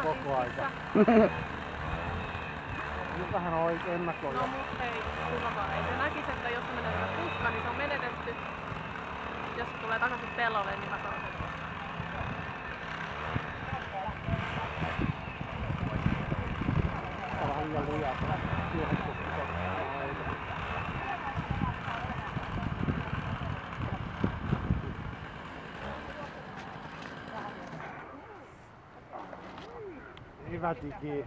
koko aika. Jokahan on oikein ennakoida. No mut ei, kukaan ei. Se näkisi, että jos se menee tänne puskaan, niin se on menetetty. Jos se tulee takaisin pellolle, niin mä sanon sen tuosta. Vähän liian lujaa. Hyvä tiki.